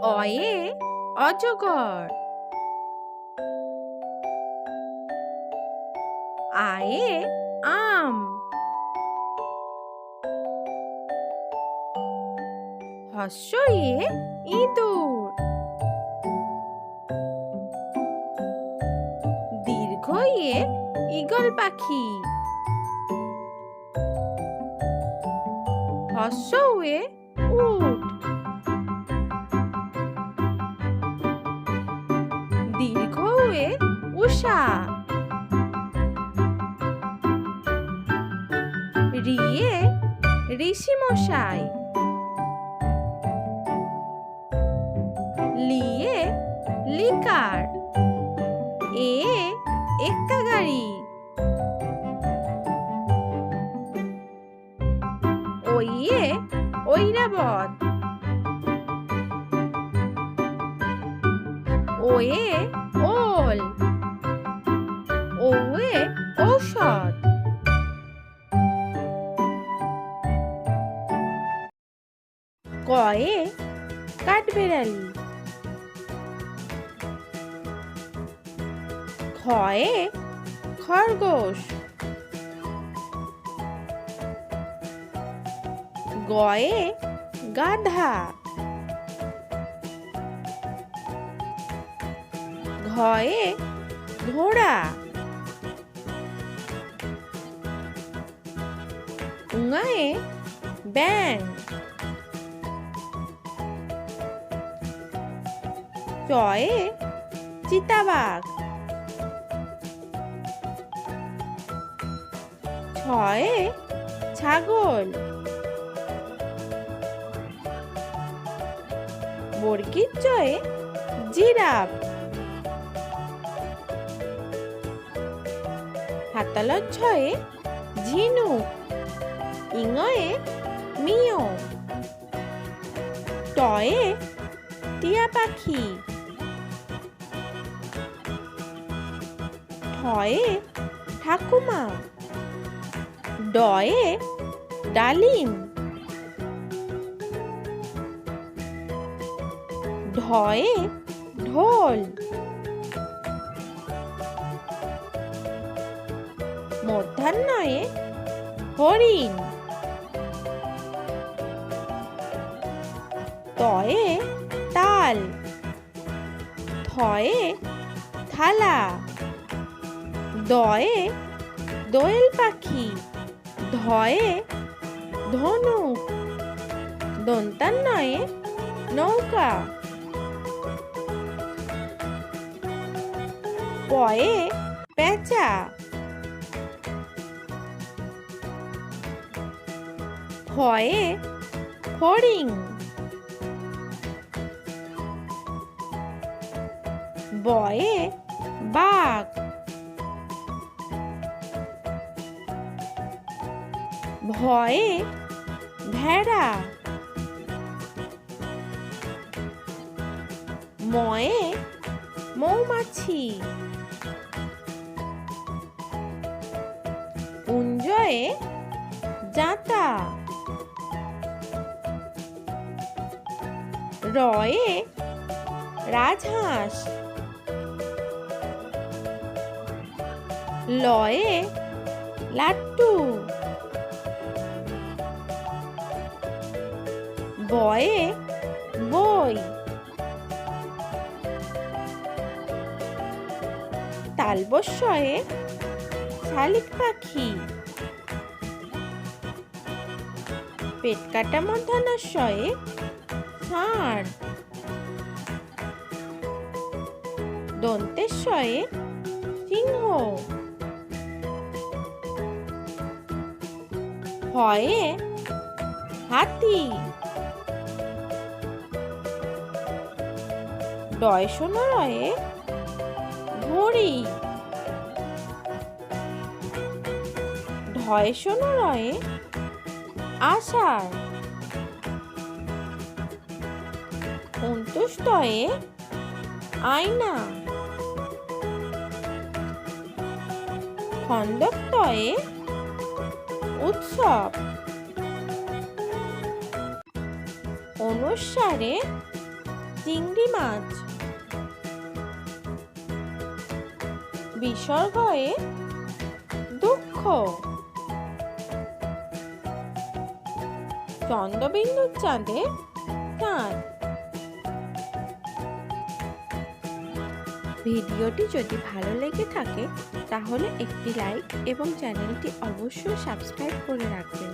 অয়ে অজগর। আয়ে আম। হস্যইয়ে ইঁদুর। দীর্ঘইয়ে ঈগল পাখি। হস্যউয়ে উট। দীর্ঘউয়ে উষা। রিয়ে ঋষিমশাই। লিয়ে লিকার। এ এক্কা গাড়ি। ওইয়ে ঐরাবত। ওয়ে ওল। ওয়ে ঔষধ। কয়ে কাঠবেড়ালি। খয়ে খরগোশ। গয়ে গাধা। ঘয়ে ঘোড়া। উঙায়ে ব্যাঙ। চয়ে চিতাবাঘ। ছয়ে ছাগল। বর্গীর চয়ে জিরাফ। হাতালর ছয়ে ঝিনুক। ইঙয়ে মিও। টয়ে টিয়া পাখি। ঠয়ে ঠাকুমা। ডয়ে ডালিম। ঢয়ে ঢোল। মধ্যাহ্নয়ে হরিণ। তয়ে তাল। থয়ে থালা। দয়ে দোয়েল পাখি। ধয়ে ধনুক। দন্তান্নয়ে নৌকা। পয়ে পেঁচা। ফয়ে ফড়িং। বয়ে বাঘ। ভয়ে ভেড়া। ময়ে মৌমাছি। কুঞ্জয়ে জাঁতা। রয়ে রাজহাঁস। লয়ে লাট্টু। বয়ে বই। তালবস্যয়ে শালিক পাখি। পেট কাটা মধ্যাহ্নস্যয়ে ষাঁড়। দন্তেশ্বয়ে সিংহ। হয়ে হাতি। ডয়সনরয়ে ঘড়ি। ঢয়সনরয়ে আষাঢ়। অন্তুষ্টয়ে আয়না। খন্দক্তয়ে উৎসব। অনুস্বারে চিংড়ি মাছ। বিসর্গ এ দুঃখ। চন্দ্রবিন্দুর চাঁদে চাঁদ। ভিডিওটি যদি ভালো লেগে থাকে তাহলে একটি লাইক এবং চ্যানেলটি অবশ্যই সাবস্ক্রাইব করে রাখবেন।